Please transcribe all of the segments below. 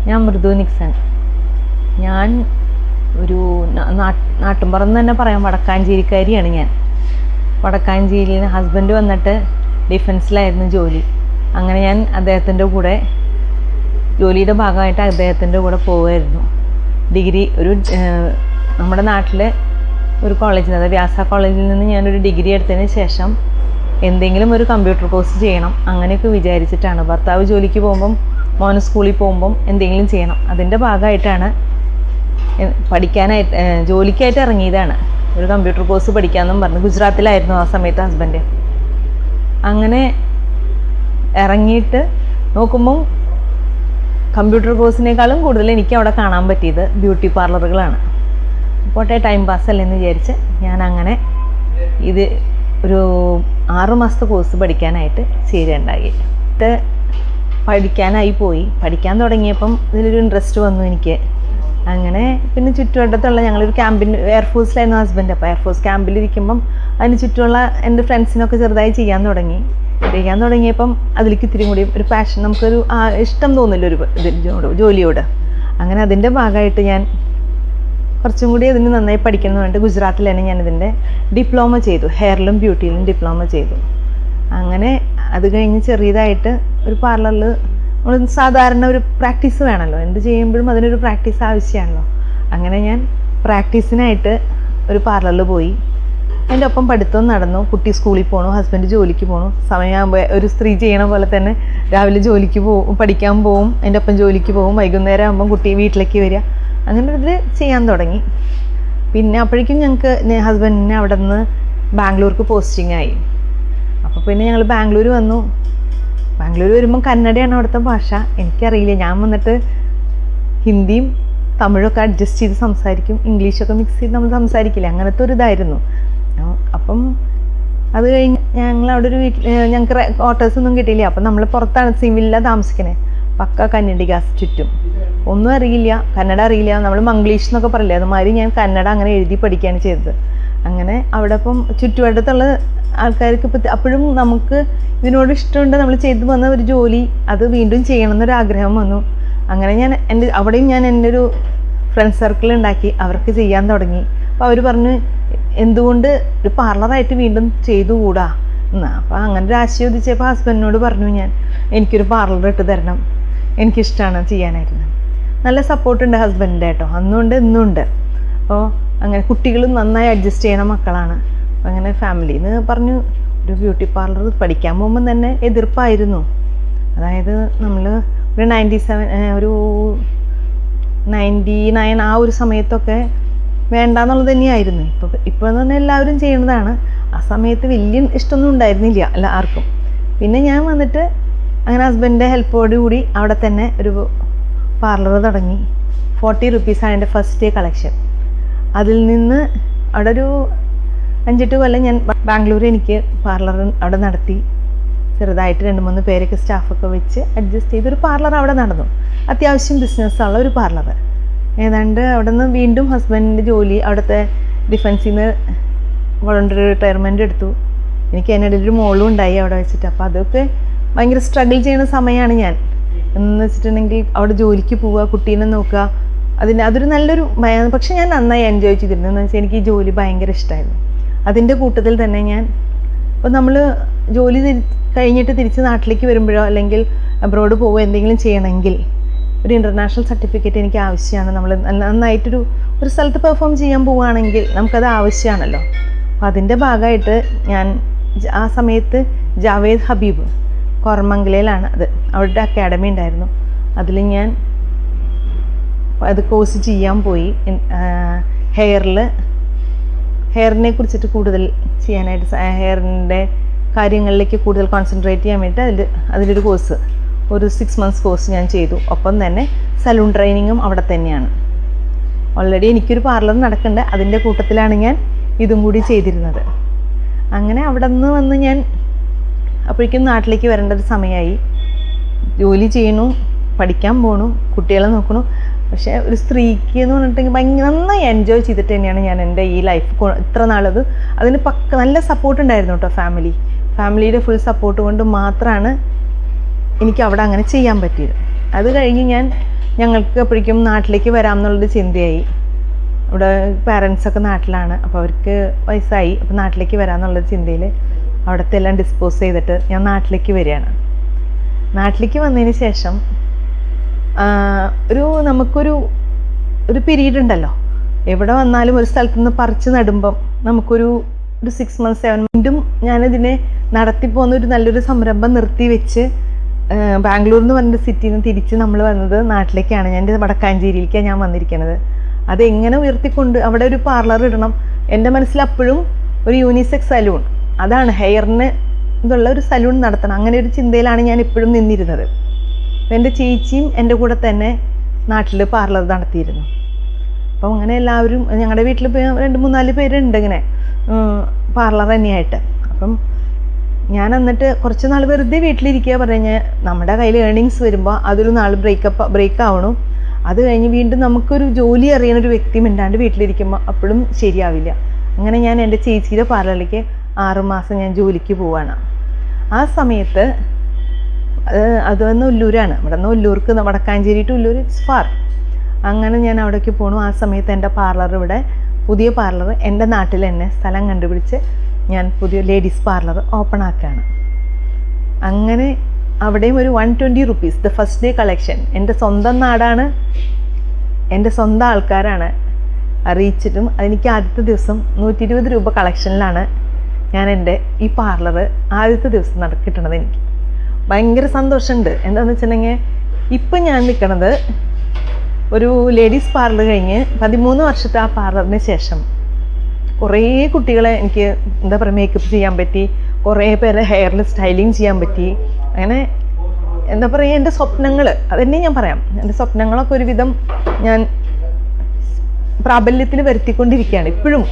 ഞാൻ മൃദു നിക്സൺ. ഞാൻ ഒരു നാട്ടുമ്പുറം തന്നെ പറയാം, വടക്കാഞ്ചേരിക്കാരിയാണ് ഞാൻ. വടക്കാഞ്ചേരിയിൽ ഹസ്ബൻഡ് വന്നിട്ട് ഡിഫൻസിലായിരുന്നു ജോലി. അങ്ങനെ ഞാൻ അദ്ദേഹത്തിൻ്റെ കൂടെ ജോലിയുടെ ഭാഗമായിട്ട് അദ്ദേഹത്തിൻ്റെ കൂടെ പോവുമായിരുന്നു. ഡിഗ്രി നമ്മുടെ നാട്ടിലെ ഒരു കോളേജിൽ നിന്ന്, വ്യാസ കോളേജിൽ നിന്ന് ഞാനൊരു ഡിഗ്രി എടുത്തതിന് ശേഷം എന്തെങ്കിലും ഒരു കമ്പ്യൂട്ടർ കോഴ്സ് ചെയ്യണം അങ്ങനെയൊക്കെ വിചാരിച്ചിട്ടാണ്. ഭർത്താവ് ജോലിക്ക് പോകുമ്പം, മോന് സ്കൂളിൽ പോകുമ്പം എന്തെങ്കിലും ചെയ്യണം. അതിൻ്റെ ഭാഗമായിട്ടാണ് പഠിക്കാനായിട്ട് ജോലിക്കായിട്ട് ഇറങ്ങിയതാണ്. ഒരു കമ്പ്യൂട്ടർ കോഴ്സ് പഠിക്കാമെന്നും പറഞ്ഞു. ഗുജറാത്തിലായിരുന്നു ആ സമയത്ത് ഹസ്ബൻഡ്. അങ്ങനെ ഇറങ്ങിയിട്ട് നോക്കുമ്പം കമ്പ്യൂട്ടർ കോഴ്സിനേക്കാളും കൂടുതൽ എനിക്ക് അവിടെ കാണാൻ പറ്റിയത് ബ്യൂട്ടി പാർലറുകളാണ്. പോട്ടെ, ടൈം പാസ്സല്ലെന്ന് വിചാരിച്ച് ഞാൻ അങ്ങനെ ഇത് ഒരു 6 മാസത്തെ കോഴ്സ് പഠിക്കാനായിട്ട് ചേരുകയുണ്ടായി. പഠിക്കാനായി പോയി. പഠിക്കാൻ തുടങ്ങിയപ്പം ഇതിലൊരു ഇൻട്രസ്റ്റ് വന്നു എനിക്ക്. അങ്ങനെ പിന്നെ ചുറ്റുവട്ടത്തുള്ള ഞങ്ങളൊരു ക്യാമ്പിന്, എയർഫോഴ്സിലായിരുന്നു ഹസ്ബൻഡ്. അപ്പോൾ എയർഫോഴ്സ് ക്യാമ്പിലിരിക്കുമ്പം അതിന് ചുറ്റുമുള്ള എൻ്റെ ഫ്രണ്ട്സിനൊക്കെ ചെറുതായി ചെയ്യാൻ തുടങ്ങിയപ്പം അതിലേക്ക് ഇത്തിരി കൂടി ഒരു പാഷൻ, നമുക്കൊരു ഇഷ്ടം തോന്നില്ല ഒരു ജോലിയോട്. അങ്ങനെ അതിൻ്റെ ഭാഗമായിട്ട് ഞാൻ കുറച്ചും കൂടി അതിന് നന്നായി പഠിക്കണം വേണ്ടി ഗുജറാത്തിൽ തന്നെ ഞാനിതിൻ്റെ ഡിപ്ലോമ ചെയ്തു. ഹെയറിലും ബ്യൂട്ടിയിലും ഡിപ്ലോമ ചെയ്തു. അങ്ങനെ അത് കഴിഞ്ഞ് ചെറിയതായിട്ട് ഒരു പാർലറിൽ നമ്മൾ സാധാരണ ഒരു പ്രാക്ടീസ് വേണമല്ലോ, എന്ത് ചെയ്യുമ്പോഴും അതിനൊരു പ്രാക്ടീസ് ആവശ്യമാണല്ലോ. അങ്ങനെ ഞാൻ പ്രാക്ടീസിനായിട്ട് ഒരു പാർലറിൽ പോയി. അതിൻ്റെ ഒപ്പം പഠിത്തവും നടന്നു. കുട്ടി സ്കൂളിൽ പോകണു, ഹസ്ബൻഡ് ജോലിക്ക് പോകണു. സമയമാകുമ്പോൾ ഒരു സ്ത്രീ ചെയ്യണ പോലെ തന്നെ രാവിലെ ജോലിക്ക് പോകും, പഠിക്കാൻ പോവും, അതിൻ്റെ ഒപ്പം ജോലിക്ക് പോകും. വൈകുന്നേരം ആകുമ്പം കുട്ടി വീട്ടിലേക്ക് വരിക. അങ്ങനെ ഇതിൽ ചെയ്യാൻ തുടങ്ങി. പിന്നെ അപ്പോഴേക്കും ഞങ്ങൾക്ക് ഹസ്ബൻഡിനെ അവിടെ നിന്ന് ബാംഗ്ലൂർക്ക് പോസ്റ്റിംഗ് ആയി. അപ്പോൾ പിന്നെ ഞങ്ങൾ ബാംഗ്ലൂർ വന്നു. ബാംഗ്ലൂർ വരുമ്പം കന്നഡയാണ് അവിടുത്തെ ഭാഷ. എനിക്കറിയില്ല. ഞാൻ വന്നിട്ട് ഹിന്ദിയും തമിഴൊക്കെ അഡ്ജസ്റ്റ് ചെയ്ത് സംസാരിക്കും, ഇംഗ്ലീഷൊക്കെ മിക്സ് ചെയ്ത് നമ്മൾ സംസാരിക്കില്ല, അങ്ങനത്തെ ഒരു ഇതായിരുന്നു. അപ്പം അത് കഴിഞ്ഞ് ഞങ്ങൾ അവിടെ ഒരു വീട്ടിൽ, ഞങ്ങൾക്ക് ക്വാർട്ടേഴ്സൊന്നും കിട്ടിയില്ല. അപ്പം നമ്മൾ പുറത്താണ്, സിവില്ല താമസിക്കണേ. പക്ക കന്നഡികാസ് ചുറ്റും. ഒന്നും അറിയില്ല, കന്നഡ അറിയില്ല. നമ്മൾ മംഗ്ലീഷ് എന്നൊക്കെ പറയില്ലേ, അതുമാതിരി ഞാൻ കന്നഡ അങ്ങനെ എഴുതി പഠിക്കുകയാണ് ചെയ്തത്. അങ്ങനെ അവിടെ ഇപ്പം ചുറ്റുവട്ടത്തുള്ള ആൾക്കാർക്ക് ഇപ്പം അപ്പോഴും നമുക്ക് ഇതിനോട് ഇഷ്ടമുണ്ട്. നമ്മൾ ചെയ്തു വന്ന ഒരു ജോലി അത് വീണ്ടും ചെയ്യണം എന്നൊരാഗ്രഹം വന്നു. അങ്ങനെ ഞാൻ അവിടെയും ഞാൻ എൻ്റെ ഒരു ഫ്രണ്ട് സർക്കിൾ ഉണ്ടാക്കി, അവർക്ക് ചെയ്യാൻ തുടങ്ങി. അപ്പോൾ അവർ പറഞ്ഞു, എന്തുകൊണ്ട് ഒരു പാർലറായിട്ട് വീണ്ടും ചെയ്തുകൂടാ എന്നാ. അപ്പോൾ അങ്ങനെ ഒരു ആശയം ഉദിച്ചപ്പോൾ ഹസ്ബൻഡിനോട് പറഞ്ഞു ഞാൻ, എനിക്കൊരു പാർലർ ഇട്ട് തരണം, എനിക്കിഷ്ടമാണ് ചെയ്യാനായിരുന്നു. നല്ല സപ്പോർട്ടുണ്ട് ഹസ്ബൻഡിൻ്റെ കേട്ടോ, അന്നുണ്ട് ഇന്നുണ്ട്. അപ്പോൾ അങ്ങനെ കുട്ടികളും നന്നായി അഡ്ജസ്റ്റ് ചെയ്യണ മക്കളാണ്. അങ്ങനെ ഫാമിലിയിൽ നിന്ന് പറഞ്ഞു, ഒരു ബ്യൂട്ടി പാർലർ പഠിക്കാൻ പോകുമ്പം തന്നെ എതിർപ്പായിരുന്നു. അതായത് നമ്മൾ ഒരു 99 ആ ഒരു സമയത്തൊക്കെ വേണ്ടാന്നുള്ളത് തന്നെയായിരുന്നു. ഇപ്പോൾ എന്ന് പറഞ്ഞാൽ എല്ലാവരും ചെയ്യുന്നതാണ്. ആ സമയത്ത് വലിയ ഇഷ്ടമൊന്നും ഉണ്ടായിരുന്നില്ല എല്ലാവർക്കും. പിന്നെ ഞാൻ വന്നിട്ട് അങ്ങനെ ഹസ്ബൻഡിൻ്റെ ഹെൽപ്പോട് കൂടി അവിടെ തന്നെ ഒരു പാർലർ തുടങ്ങി. 40 റുപ്പീസാണ് എൻ്റെ ഫസ്റ്റ് ഡേ കളക്ഷൻ. അതിൽ നിന്ന് അവിടെ ഒരു 5-8 കൊല്ലം ഞാൻ ബാംഗ്ലൂർ എനിക്ക് പാർലർ അവിടെ നടത്തി. ചെറുതായിട്ട് 2-3 പേരൊക്കെ സ്റ്റാഫൊക്കെ വെച്ച് അഡ്ജസ്റ്റ് ചെയ്തൊരു പാർലർ അവിടെ നടന്നു. അത്യാവശ്യം ബിസിനസ്സുള്ള ഒരു പാർലർ. ഏതാണ്ട് അവിടെ നിന്ന് വീണ്ടും ഹസ്ബൻഡിൻ്റെ ജോലി, അവിടുത്തെ ഡിഫൻസിൽ നിന്ന് വോളണ്ടറി റിട്ടയർമെൻറ്റ് എടുത്തു. എനിക്ക് അതിനിടയിൽ ഒരു മോളും ഉണ്ടായി അവിടെ വെച്ചിട്ട്. അപ്പോൾ അതൊക്കെ ഭയങ്കര സ്ട്രഗിൾ ചെയ്യുന്ന സമയമാണ് ഞാൻ. എന്ന് വെച്ചിട്ടുണ്ടെങ്കിൽ അവിടെ ജോലിക്ക് പോവുക, കുട്ടീനെ നോക്കുക, അതൊരു നല്ലൊരു, പക്ഷെ ഞാൻ നന്നായി എൻജോയ് ചെയ്തിരുന്നു. എന്ന് വെച്ചാൽ എനിക്ക് ഈ ജോലി ഭയങ്കര ഇഷ്ടമായിരുന്നു. അതിൻ്റെ കൂട്ടത്തിൽ തന്നെ ഞാൻ ഇപ്പോൾ നമ്മൾ ജോലി കഴിഞ്ഞിട്ട് തിരിച്ച് നാട്ടിലേക്ക് വരുമ്പോഴോ അല്ലെങ്കിൽ അബ്രോഡ് പോവുക എന്തെങ്കിലും ചെയ്യണമെങ്കിൽ ഒരു ഇൻ്റർനാഷണൽ സർട്ടിഫിക്കറ്റ് എനിക്ക് ആവശ്യമാണ്. നമ്മൾ നന്നായിട്ടൊരു സ്ഥലത്ത് പെർഫോം ചെയ്യാൻ പോവുകയാണെങ്കിൽ നമുക്കത് ആവശ്യമാണല്ലോ. അപ്പോൾ അതിൻ്റെ ഭാഗമായിട്ട് ഞാൻ ആ സമയത്ത് ജാവേദ് ഹബീബ് കോർമംഗലയിലാണ് അത്, അവരുടെ അക്കാഡമി ഉണ്ടായിരുന്നു. അതിൽ ഞാൻ അത് കോഴ്സ് ചെയ്യാൻ പോയി. ഹെയറിനെ കുറിച്ചിട്ട് കൂടുതൽ ചെയ്യാനായിട്ട്, ഹെയറിൻ്റെ കാര്യങ്ങളിലേക്ക് കൂടുതൽ കോൺസെൻട്രേറ്റ് ചെയ്യാൻ വേണ്ടിയിട്ട് അതിലൊരു കോഴ്സ്, ഒരു 6 മന്ത്സ് കോഴ്സ് ഞാൻ ചെയ്തു. ഒപ്പം തന്നെ സലൂൺ ട്രെയിനിങ്ങും അവിടെ തന്നെയാണ്. ഓൾറെഡി എനിക്കൊരു പാർലർ നടക്കുന്നുണ്ട്, അതിൻ്റെ കൂട്ടത്തിലാണ് ഞാൻ ഇതും കൂടി ചെയ്തിരുന്നത്. അങ്ങനെ അവിടെ നിന്ന് വന്ന് ഞാൻ അപ്പോഴേക്കും നാട്ടിലേക്ക് വരേണ്ട ഒരു സമയമായി. ജോലി ചെയ്യണു, പഠിക്കാൻ പോകണു, കുട്ടികളെ നോക്കണു. പക്ഷേ ഒരു സ്ത്രീക്ക് എന്ന് പറഞ്ഞിട്ടുണ്ടെങ്കിൽ ഭയങ്കര നന്നായി എൻജോയ് ചെയ്തിട്ട് തന്നെയാണ് ഞാൻ എൻ്റെ ഈ ലൈഫ് ഇത്ര നാളത്. അതിന് നല്ല സപ്പോർട്ട് ഉണ്ടായിരുന്നു കേട്ടോ. ഫാമിലിയുടെ ഫുൾ സപ്പോർട്ട് കൊണ്ട് മാത്രമാണ് എനിക്ക് അവിടെ അങ്ങനെ ചെയ്യാൻ പറ്റിയത്. അത് കഴിഞ്ഞ് ഞാൻ ഞങ്ങൾക്ക് അപ്പോഴേക്കും നാട്ടിലേക്ക് വരാം എന്നുള്ളൊരു ചിന്തയായി. ഇവിടെ പാരൻസൊക്കെ നാട്ടിലാണ്, അപ്പോൾ അവർക്ക് വയസ്സായി, അപ്പോൾ നാട്ടിലേക്ക് വരാമെന്നുള്ളൊരു ചിന്തയിൽ അവിടുത്തെ എല്ലാം ഡിസ്പോസ് ചെയ്തിട്ട് ഞാൻ നാട്ടിലേക്ക് വരികയാണ്. നാട്ടിലേക്ക് വന്നതിന് ശേഷം നമുക്കൊരു പീരീഡ് ഉണ്ടല്ലോ, എവിടെ വന്നാലും ഒരു സ്ഥലത്തു നിന്ന് പറിച്ച് നടുമ്പം നമുക്കൊരു 6 months 7 വീണ്ടും ഞാനിതിനെ നടത്തിപ്പോകുന്ന ഒരു നല്ലൊരു സംരംഭം നിർത്തി വെച്ച് ബാംഗ്ലൂർ എന്ന് പറഞ്ഞ സിറ്റിയിൽ നിന്ന് തിരിച്ച് നമ്മൾ വന്നത് നാട്ടിലേക്കാണ്. ഞാൻ വടക്കാഞ്ചേരിയിലേക്കാണ് ഞാൻ വന്നിരിക്കുന്നത്. അതെങ്ങനെ ഉയർത്തിക്കൊണ്ട് അവിടെ ഒരു പാർലർ ഇടണം. എൻ്റെ മനസ്സിൽ അപ്പോഴും ഒരു യൂണിസെക്സ് സലൂൺ, അതാണ് ഹെയറിന് ഇതുള്ള ഒരു സലൂൺ നടത്തണം, അങ്ങനെ ഒരു ചിന്തയിലാണ് ഞാൻ ഇപ്പോഴും നിന്നിരുന്നത്. എൻ്റെ ചേച്ചിയും എൻ്റെ കൂടെ തന്നെ നാട്ടിൽ പാർലർ നടത്തിയിരുന്നു. അപ്പം അങ്ങനെ എല്ലാവരും ഞങ്ങളുടെ വീട്ടിൽ 2-3-4 പേരുണ്ട് ഇങ്ങനെ പാർലർ തന്നെയായിട്ട്. അപ്പം ഞാൻ എന്നിട്ട് കുറച്ച് നാൾ വെറുതെ വീട്ടിലിരിക്കുക പറഞ്ഞ് നമ്മുടെ കയ്യിൽ ഏർണിങ്സ് വരുമ്പോൾ അതൊരു നാൾ ബ്രേക്ക് ആവണം. അത് കഴിഞ്ഞ് വീണ്ടും നമുക്കൊരു ജോലി അറിയുന്ന ഒരു വ്യക്തി മിണ്ടാണ്ട് വീട്ടിലിരിക്കുമ്പോൾ അപ്പോഴും ശരിയാവില്ല. അങ്ങനെ ഞാൻ എൻ്റെ ചേച്ചിയുടെ പാർലറിലേക്ക് 6 മാസം ഞാൻ ജോലിക്ക് പോവാണ്. ആ സമയത്ത് അത് വന്ന് ഉല്ലൂരാണ്, ഇവിടെ നിന്ന് ഉല്ലൂർക്ക് Vadakkanchery to Ulloor it's far. അങ്ങനെ ഞാൻ അവിടേക്ക് പോകണു. ആ സമയത്ത് എൻ്റെ പാർലർ ഇവിടെ പുതിയ പാർലർ എൻ്റെ നാട്ടിൽ തന്നെ സ്ഥലം കണ്ടുപിടിച്ച് ഞാൻ പുതിയ ലേഡീസ് പാർലർ ഓപ്പൺ ആക്കുകയാണ്. അങ്ങനെ അവിടെയും ഒരു 120 rupees the first day collection. എൻ്റെ സ്വന്തം നാടാണ്, എൻ്റെ സ്വന്തം ആൾക്കാരാണ് അറിയിച്ചിട്ടും അതെനിക്ക് ആദ്യത്തെ ദിവസം 120 രൂപ കളക്ഷനിലാണ് ഞാൻ എൻ്റെ ഈ പാർലർ ആദ്യത്തെ ദിവസം കിട്ടണത്. എനിക്ക് ഭയങ്കര സന്തോഷമുണ്ട്. എന്താണെന്ന് വെച്ചിട്ടുണ്ടെങ്കിൽ ഇപ്പം ഞാൻ നിൽക്കണത് ഒരു ലേഡീസ് പാർലർ കഴിഞ്ഞ് 13 വർഷത്തെ ആ പാർലറിന് ശേഷം കുറേ കുട്ടികളെ എനിക്ക് എന്താ പറയുക മേക്കപ്പ് ചെയ്യാൻ പറ്റി, കുറേ പേരെ ഹെയറിൽ സ്റ്റൈലിങ് ചെയ്യാൻ പറ്റി. അങ്ങനെ എന്താ പറയുക, എൻ്റെ സ്വപ്നങ്ങൾ അതെന്നെ ഞാൻ പറയാം, എൻ്റെ സ്വപ്നങ്ങളൊക്കെ ഒരുവിധം ഞാൻ പ്രാബല്യത്തിൽ വരുത്തിക്കൊണ്ടിരിക്കുകയാണ് ഇപ്പോഴും.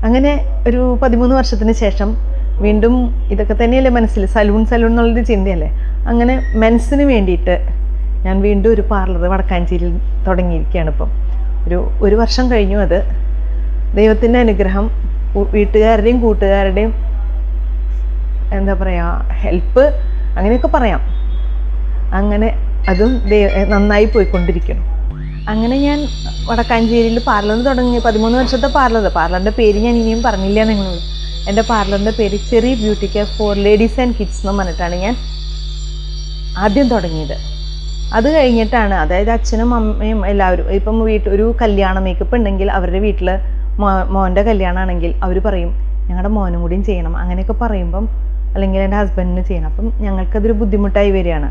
അങ്ങനെ ഒരു 13 വർഷത്തിന് ശേഷം വീണ്ടും ഇതൊക്കെ തന്നെയല്ലേ മനസ്സിൽ, സലൂൺ എന്നുള്ളൊരു ചിന്തയല്ലേ. അങ്ങനെ മെൻസിന് വേണ്ടിയിട്ട് ഞാൻ വീണ്ടും ഒരു പാർലർ വടക്കാഞ്ചേരിയിൽ തുടങ്ങിയിരിക്കുകയാണ്. ഇപ്പം ഒരു വർഷം കഴിഞ്ഞു. അത് ദൈവത്തിൻ്റെ അനുഗ്രഹം, വീട്ടുകാരുടെയും കൂട്ടുകാരുടെയും എന്താ പറയുക ഹെൽപ്പ്, അങ്ങനെയൊക്കെ പറയാം. അങ്ങനെ അതും നന്നായി പോയിക്കൊണ്ടിരിക്കുന്നു. അങ്ങനെ ഞാൻ വടക്കാഞ്ചേരിയിൽ പാർലർ തുടങ്ങി 13 വർഷത്തെ പാർലറിൻ്റെ പേര് ഞാൻ ഇനിയും പറഞ്ഞില്ല നിങ്ങളോട്. എൻ്റെ പാർലറിൻ്റെ പേര് cherry beauty care for ladies and kids എന്ന് പറഞ്ഞിട്ടാണ് ഞാൻ ആദ്യം തുടങ്ങിയത്. അത് കഴിഞ്ഞിട്ടാണ്, അതായത് അച്ഛനും അമ്മയും എല്ലാവരും ഇപ്പം ഒരു കല്യാണ മേക്കപ്പ് ഉണ്ടെങ്കിൽ അവരുടെ വീട്ടിൽ മോൻ്റെ കല്യാണമാണെങ്കിൽ അവർ പറയും ഞങ്ങളുടെ മോനും കൂടിയും ചെയ്യണം, അങ്ങനെയൊക്കെ പറയുമ്പം, അല്ലെങ്കിൽ എൻ്റെ ഹസ്ബൻഡിന് ചെയ്യണം. അപ്പം ഞങ്ങൾക്കതൊരു ബുദ്ധിമുട്ടായി വരികയാണ്.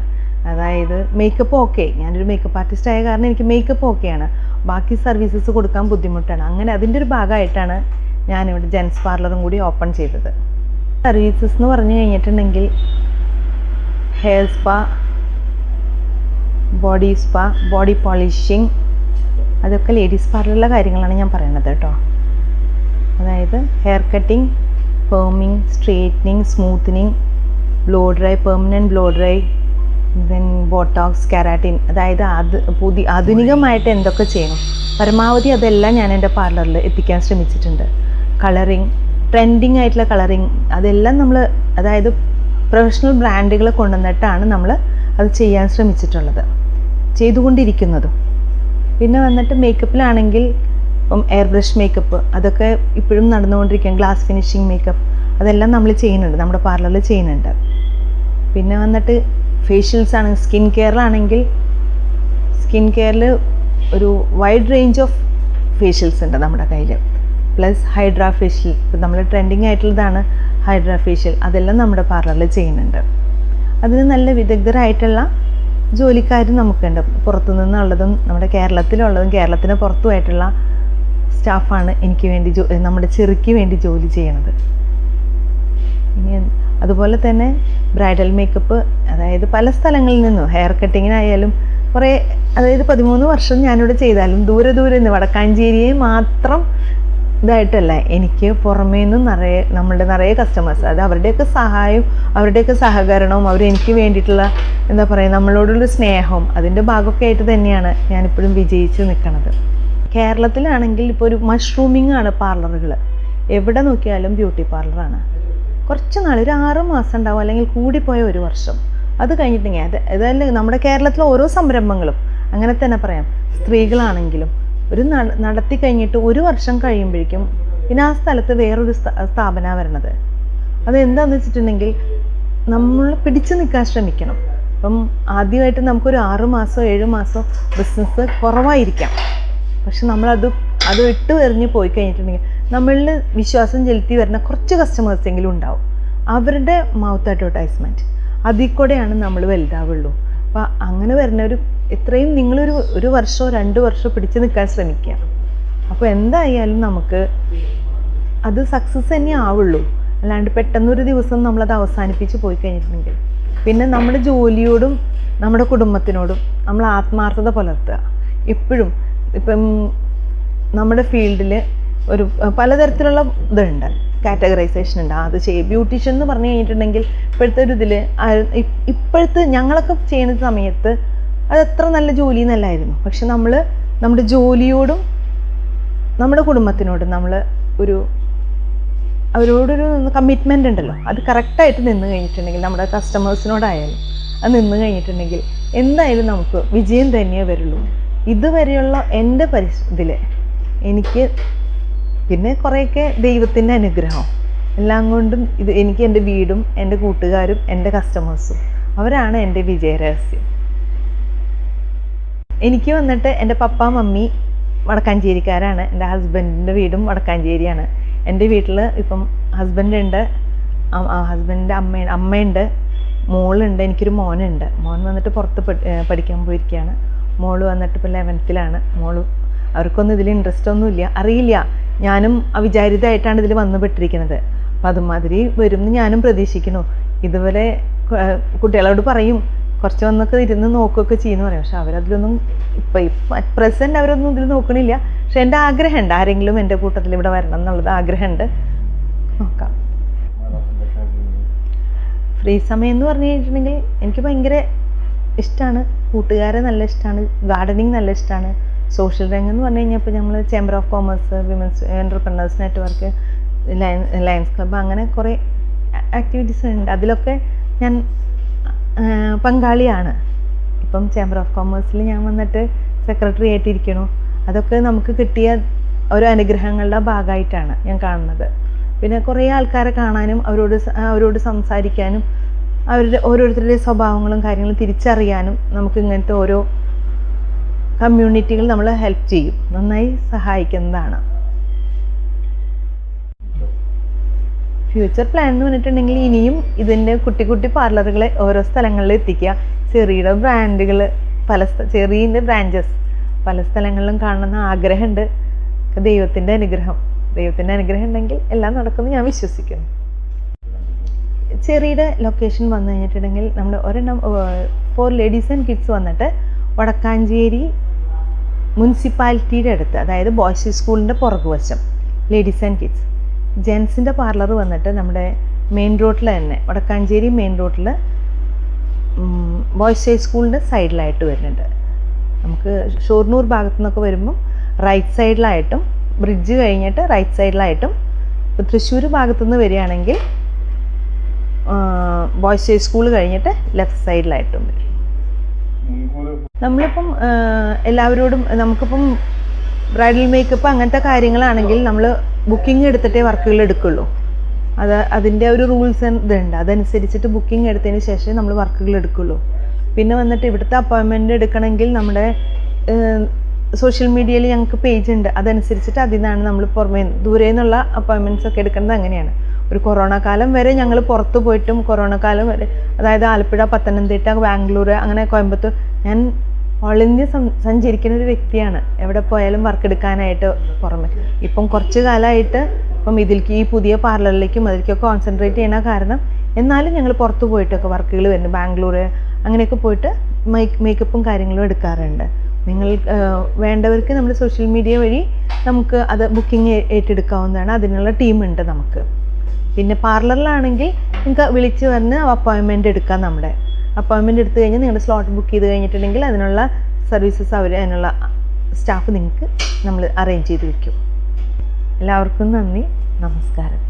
അതായത് മേക്കപ്പ് ഓക്കെ, ഞാനൊരു മേക്കപ്പ് ആർട്ടിസ്റ്റ് ആയ കാരണം എനിക്ക് മേക്കപ്പ് ഓക്കെയാണ്, ബാക്കി സർവീസസ് കൊടുക്കാൻ ബുദ്ധിമുട്ടാണ്. അങ്ങനെ അതിൻ്റെ ഒരു ഭാഗമായിട്ടാണ് ഞാനിവിടെ ജെൻസ് പാർലറും കൂടി ഓപ്പൺ ചെയ്തത്. സർവീസസ് എന്ന് പറഞ്ഞു കഴിഞ്ഞിട്ടുണ്ടെങ്കിൽ hair spa, body spa, body polishing, അതൊക്കെ ലേഡീസ് പാർലറിലെ കാര്യങ്ങളാണ് ഞാൻ പറയുന്നത് കേട്ടോ. അതായത് hair cutting, perming, straightening, smoothening, blow dry, permanent blow dry, then botox, keratin, അതായത് ആധുനികമായിട്ട് എന്തൊക്കെ ചെയ്യണം പരമാവധി അതെല്ലാം ഞാൻ എൻ്റെ പാർലറിൽ എത്തിക്കാൻ ശ്രമിച്ചിട്ടുണ്ട്. കളറിങ്, ട്രെൻഡിങ് ആയിട്ടുള്ള കളറിങ്, അതെല്ലാം നമ്മൾ അതായത് പ്രൊഫഷണൽ ബ്രാൻഡുകൾ കൊണ്ടുവന്നിട്ടാണ് നമ്മൾ അത് ചെയ്യാൻ ശ്രമിച്ചിട്ടുള്ളത്, ചെയ്തുകൊണ്ടിരിക്കുന്നതും. പിന്നെ വന്നിട്ട് മേക്കപ്പിലാണെങ്കിൽ ഇപ്പം എയർ ബ്രഷ് മേക്കപ്പ് അതൊക്കെ ഇപ്പോഴും നടന്നുകൊണ്ടിരിക്കുകയും ഗ്ലാസ് ഫിനിഷിങ് മേക്കപ്പ് അതെല്ലാം നമ്മൾ ചെയ്യുന്നുണ്ട്, നമ്മുടെ പാർലറിൽ ചെയ്യുന്നുണ്ട്. പിന്നെ വന്നിട്ട് ഫേഷ്യൽസ് ആണ്. സ്കിൻ കെയറിലാണെങ്കിൽ സ്കിൻ കെയറിൽ ഒരു വൈഡ് റേഞ്ച് ഓഫ് ഫേഷ്യൽസ് ഉണ്ട് നമ്മുടെ കയ്യിൽ. പ്ലസ് ഹൈഡ്രാ ഫേഷ്യൽ, ഇപ്പം നമ്മൾ ട്രെൻഡിങ് ആയിട്ടുള്ളതാണ് ഹൈഡ്രാ ഫേഷ്യൽ, അതെല്ലാം നമ്മുടെ പാർലറിൽ ചെയ്യുന്നുണ്ട്. അതിന് നല്ല വിദഗ്ധരായിട്ടുള്ള ജോലിക്കാരും നമുക്കുണ്ട്. പുറത്തു നിന്നുള്ളതും നമ്മുടെ കേരളത്തിലുള്ളതും കേരളത്തിന് പുറത്തുമായിട്ടുള്ള സ്റ്റാഫാണ് എനിക്ക് വേണ്ടി നമ്മുടെ ചെറുക്ക് വേണ്ടി ജോലി ചെയ്യണത്. ഇനി അതുപോലെ തന്നെ ബ്രൈഡൽ മേക്കപ്പ്, അതായത് പല സ്ഥലങ്ങളിൽ നിന്നും ഹെയർ കട്ടിങ്ങിനായാലും കുറേ, അതായത് 13 വർഷം ഞാനിവിടെ ചെയ്താലും ദൂരെ നിന്ന് വടക്കാഞ്ചേരിയെ മാത്രം ഇതായിട്ടല്ല, എനിക്ക് പുറമേ നിന്നും നിറയെ കസ്റ്റമേഴ്സ്, അത് അവരുടെയൊക്കെ സഹായവും അവരുടെയൊക്കെ സഹകരണവും അവരെനിക്ക് വേണ്ടിയിട്ടുള്ള എന്താ പറയുക നമ്മളോടുള്ള സ്നേഹവും അതിൻ്റെ ഭാഗമൊക്കെ ആയിട്ട് തന്നെയാണ് ഞാനിപ്പോഴും വിജയിച്ച് നിൽക്കുന്നത്. കേരളത്തിലാണെങ്കിൽ ഇപ്പോൾ ഒരു മഷ്റൂമിങ് ആണ് പാർലറുകൾ, എവിടെ നോക്കിയാലും ബ്യൂട്ടി പാർലറാണ്. കുറച്ച് നാൾ ഒരു 6 മാസം ഉണ്ടാവും, അല്ലെങ്കിൽ കൂടിപ്പോയ 1 വർഷം. അത് കഴിഞ്ഞിട്ടുണ്ടെങ്കിൽ അതല്ല നമ്മുടെ കേരളത്തിലെ ഓരോ സംരംഭങ്ങളും അങ്ങനെ തന്നെ പറയാം. സ്ത്രീകളാണെങ്കിലും ഒരു നടത്തി കഴിഞ്ഞിട്ട് 1 വർഷം കഴിയുമ്പോഴേക്കും പിന്നെ ആ സ്ഥലത്ത് വേറൊരു സ്ഥാപനമാണ് വരണത്. അതെന്താണെന്ന് വെച്ചിട്ടുണ്ടെങ്കിൽ നമ്മൾ പിടിച്ചു നിൽക്കാൻ ശ്രമിക്കണം. അപ്പം ആദ്യമായിട്ട് നമുക്കൊരു 6 മാസം 7 മാസം ബിസിനസ് കുറവായിരിക്കാം. പക്ഷെ നമ്മളത് ഇട്ട് എറിഞ്ഞ് പോയി കഴിഞ്ഞിട്ടുണ്ടെങ്കിൽ നമ്മളിൽ വിശ്വാസം ചെലുത്തി വരുന്ന കുറച്ച് കസ്റ്റമേഴ്സെങ്കിലും ഉണ്ടാവും. അവരുടെ മൗത്ത് അഡ്വർടൈസ്മെൻറ്റ് അതിൽ കൂടെയാണ് നമ്മൾ വലുതാവുള്ളൂ. അപ്പോൾ അങ്ങനെ വരുന്ന എത്രയും നിങ്ങളൊരു വർഷമോ 2 വർഷമോ പിടിച്ചു നിൽക്കാൻ ശ്രമിക്കുക. അപ്പോൾ എന്തായാലും നമുക്ക് അത് സക്സസ് തന്നെ ആവുള്ളൂ. അല്ലാണ്ട് പെട്ടെന്നൊരു ദിവസം നമ്മളത് അവസാനിപ്പിച്ച് പോയി കഴിഞ്ഞിട്ടുണ്ടെങ്കിൽ പിന്നെ നമ്മുടെ ജോലിയോടും നമ്മുടെ കുടുംബത്തിനോടും നമ്മൾ ആത്മാർത്ഥത പുലർത്തുക. എപ്പോഴും ഇപ്പം നമ്മുടെ ഫീൽഡിൽ പലതരത്തിലുള്ള ഇതുണ്ട്, കാറ്റഗറൈസേഷൻ ഉണ്ട്. അത് ബ്യൂട്ടീഷ്യൻ എന്ന് പറഞ്ഞു കഴിഞ്ഞിട്ടുണ്ടെങ്കിൽ ഇപ്പോഴത്തെ ഇതിൽ ഇപ്പോഴത്തെ ഞങ്ങളൊക്കെ ചെയ്യുന്ന സമയത്ത് അത് അത്ര നല്ല ജോലി എന്നല്ലായിരുന്നു. പക്ഷെ നമ്മൾ നമ്മുടെ ജോലിയോടും നമ്മുടെ കുടുംബത്തിനോടും നമ്മൾ അവരോടൊരു കമ്മിറ്റ്മെൻ്റ് ഉണ്ടല്ലോ, അത് കറക്റ്റായിട്ട് നിന്ന് കഴിഞ്ഞിട്ടുണ്ടെങ്കിൽ നമ്മുടെ കസ്റ്റമേഴ്സിനോടായാലും അത് നിന്ന് കഴിഞ്ഞിട്ടുണ്ടെങ്കിൽ എന്തായാലും നമുക്ക് വിജയം തന്നെയേ വരുള്ളൂ. ഇതുവരെയുള്ള എൻ്റെ ഇതിൽ എനിക്ക് പിന്നെ കുറേയൊക്കെ ദൈവത്തിൻ്റെ അനുഗ്രഹം എല്ലാം കൊണ്ടും എനിക്ക് എൻ്റെ വീടും എൻ്റെ കൂട്ടുകാരും എൻ്റെ കസ്റ്റമേഴ്സും അവരാണ് എൻ്റെ വിജയരഹസ്യം. എനിക്ക് വന്നിട്ട് എൻ്റെ പപ്പ മമ്മി വടക്കാഞ്ചേരിക്കാരാണ്. എൻ്റെ ഹസ്ബൻഡിൻ്റെ വീടും വടക്കാഞ്ചേരിയാണ്. എൻ്റെ വീട്ടിൽ ഇപ്പം ഹസ്ബൻഡുണ്ട്, ഹസ്ബൻഡിൻ്റെ അമ്മയുണ്ട്, മോളുണ്ട്, എനിക്കൊരു മോനുണ്ട്. മോൻ വന്നിട്ട് പുറത്ത് പഠിക്കാൻ പോയിരിക്കുകയാണ്. മോള് വന്നിട്ട് ഇപ്പോൾ 11th അവർക്കൊന്നും ഇതിൽ ഇൻട്രസ്റ്റ് ഒന്നുമില്ല, അറിയില്ല. ഞാനും അവിചാരിതമായിട്ടാണ് ഇതിൽ വന്നു പെട്ടിരിക്കുന്നത്. അപ്പം അതുമാതിരി വരുമെന്ന് ഞാനും പ്രതീക്ഷിക്കുന്നു. ഇതുവരെ കുട്ടികളോട് പറയും കുറച്ച് വന്നൊക്കെ ഇരുന്ന് നോക്കുകയൊക്കെ ചെയ്യുന്നു പറയും. പക്ഷെ അവരതിലൊന്നും ഇപ്പം പ്രസൻറ്റ് അവരൊന്നും ഇതിൽ നോക്കണില്ല. പക്ഷെ എൻ്റെ ആഗ്രഹമുണ്ട് ആരെങ്കിലും എൻ്റെ കൂട്ടത്തിൽ ഇവിടെ വരണം എന്നുള്ളത് ആഗ്രഹമുണ്ട്. നോക്കാം. ഫ്രീ സമയം എന്ന് പറഞ്ഞു കഴിഞ്ഞിട്ടുണ്ടെങ്കിൽ എനിക്ക് ഭയങ്കര ഇഷ്ടമാണ്. കൂട്ടുകാരെ നല്ല ഇഷ്ടമാണ്, ഗാർഡനിങ് നല്ല ഇഷ്ടമാണ്. സോഷ്യൽ രംഗം എന്ന് പറഞ്ഞു കഴിഞ്ഞാൽ ഇപ്പോൾ നമ്മൾ chamber of commerce, women's എൻ്റർപ്രനേഴ്സ് network, lions club, അങ്ങനെ കുറേ ആക്ടിവിറ്റീസ് ഉണ്ട്. അതിലൊക്കെ ഞാൻ പങ്കാളിയാണ്. ഇപ്പം ചേംബർ ഓഫ് കോമേഴ്സിൽ ഞാൻ വന്നിട്ട് സെക്രട്ടറി ആയിട്ടിരിക്കണു. അതൊക്കെ നമുക്ക് കിട്ടിയ ഓരോ അനുഗ്രഹങ്ങളുടെ ഭാഗമായിട്ടാണ് ഞാൻ കാണുന്നത്. പിന്നെ കുറേ ആൾക്കാരെ കാണാനും അവരോട് സംസാരിക്കാനും ഓരോരുത്തരുടെ സ്വഭാവങ്ങളും കാര്യങ്ങളും തിരിച്ചറിയാനും നമുക്ക് ഇങ്ങനത്തെ ഓരോ കമ്മ്യൂണിറ്റികൾ നമ്മളെ ഹെൽപ്പ് ചെയ്യും, നന്നായി സഹായിക്കുന്നതാണ്. ഫ്യൂച്ചർ പ്ലാൻ എന്ന് പറഞ്ഞിട്ടുണ്ടെങ്കിൽ ഇനിയും ഇതിൻ്റെ കുട്ടി പാർലറുകളെ ഓരോ സ്ഥലങ്ങളിൽ എത്തിക്കുക. ചെറിയുടെ ബ്രാൻഡുകൾ ചെറിയുടെ ബ്രാഞ്ചസ് പല സ്ഥലങ്ങളിലും കാണണമെന്ന് ആഗ്രഹമുണ്ട്. ദൈവത്തിൻ്റെ അനുഗ്രഹം ഉണ്ടെങ്കിൽ എല്ലാം നടക്കുമെന്ന് ഞാൻ വിശ്വസിക്കുന്നു. ചെറിയുടെ ലൊക്കേഷൻ വന്നു കഴിഞ്ഞിട്ടുണ്ടെങ്കിൽ നമ്മുടെ ഒരെണ്ണം ഫോർ ലേഡീസ് ആൻഡ് കിഡ്സ് വന്നിട്ട് വടക്കാഞ്ചേരി മുനിസിപ്പാലിറ്റിയുടെ അടുത്ത്, അതായത് ബോയ്സ് സ്കൂളിൻ്റെ പുറകുവശം ലേഡീസ് ആൻഡ് കിഡ്സ്. ജെൻസിൻ്റെ പാർലർ വന്നിട്ട് നമ്മുടെ മെയിൻ റോഡിൽ തന്നെ, വടക്കാഞ്ചേരി മെയിൻ റോഡിൽ ബോയ്സ് സ്കൂളിൻ്റെ സൈഡിലായിട്ട് വരുന്നുണ്ട്. നമുക്ക് ഷൊർണൂർ ഭാഗത്തു നിന്നൊക്കെ വരുമ്പം റൈറ്റ് സൈഡിലായിട്ടും ബ്രിഡ്ജ് കഴിഞ്ഞിട്ട് റൈറ്റ് സൈഡിലായിട്ടും, തൃശ്ശൂർ ഭാഗത്തുനിന്ന് വരികയാണെങ്കിൽ ബോയ്സ് സ്കൂൾ കഴിഞ്ഞിട്ട് ലെഫ്റ്റ് സൈഡിലായിട്ടും വരും. നമ്മളിപ്പം എല്ലാവരോടും നമുക്കിപ്പം ബ്രൈഡൽ മേക്കപ്പ് അങ്ങനത്തെ കാര്യങ്ങളാണെങ്കിൽ നമ്മൾ ബുക്കിംഗ് എടുത്തിട്ടേ വർക്കുകൾ എടുക്കുള്ളൂ. അതിൻ്റെ ഒരു റൂൾസ് ഇതുണ്ട്. അതനുസരിച്ചിട്ട് ബുക്കിംഗ് എടുത്തതിന് ശേഷമേ നമ്മൾ വർക്കുകൾ എടുക്കുള്ളൂ. പിന്നെ വന്നിട്ട് ഇവിടുത്തെ അപ്പോയിൻമെൻറ്റ് എടുക്കണമെങ്കിൽ നമ്മുടെ സോഷ്യൽ മീഡിയയിൽ ഞങ്ങൾക്ക് പേജ് ഉണ്ട്. അതനുസരിച്ചിട്ട് അതിൽ നിന്നാണ് നമ്മൾ ദൂരെ നിന്നുള്ള അപ്പോയിൻമെൻറ്റ്സ് ഒക്കെ എടുക്കുന്നത്. അങ്ങനെയാണ്. ഒരു കൊറോണ കാലം വരെ ഞങ്ങൾ പുറത്ത് പോയിട്ടും, കൊറോണ കാലം വരെ അതായത് ആലപ്പുഴ, പത്തനംതിട്ട, ബാംഗ്ലൂർ, അങ്ങനെ കോയമ്പത്തൂർ, ഞാൻ ഓൾ ഇന്ത്യ സഞ്ചരിക്കുന്ന ഒരു വ്യക്തിയാണ്. എവിടെ പോയാലും വർക്ക് എടുക്കാനായിട്ട് പുറമെ. ഇപ്പം കുറച്ച് കാലമായിട്ട് ഇതിലേക്ക് ഈ പുതിയ പാർലറിലേക്കും അതിലേക്കൊക്കെ കോൺസെൻട്രേറ്റ് ചെയ്യണ കാരണം എന്നാലും ഞങ്ങൾ പുറത്ത് പോയിട്ടൊക്കെ വർക്കുകൾ വരുന്നു. ബാംഗ്ലൂർ അങ്ങനെയൊക്കെ പോയിട്ട് മേക്കപ്പും കാര്യങ്ങളും എടുക്കാറുണ്ട്. നിങ്ങൾ വേണ്ടവർക്ക് നമ്മുടെ സോഷ്യൽ മീഡിയ വഴി നമുക്ക് അത് ബുക്കിംഗ് ഏറ്റെടുക്കാവുന്നതാണ്. അതിനുള്ള ടീമുണ്ട് നമുക്ക്. പിന്നെ പാർലറിലാണെങ്കിൽ നിങ്ങൾക്ക് വിളിച്ച് വന്ന് അപ്പോയിൻമെൻറ്റ് എടുക്കാം. നമ്മുടെ അപ്പോയിൻമെൻറ്റ് എടുത്തു കഴിഞ്ഞാൽ നിങ്ങളുടെ സ്ലോട്ട് ബുക്ക് ചെയ്ത് കഴിഞ്ഞിട്ടുണ്ടെങ്കിൽ അതിനുള്ള സർവീസസ് അതിനുള്ള സ്റ്റാഫ് നിങ്ങൾക്ക് നമ്മൾ അറേഞ്ച് ചെയ്ത് വയ്ക്കും. എല്ലാവർക്കും നന്ദി, നമസ്കാരം.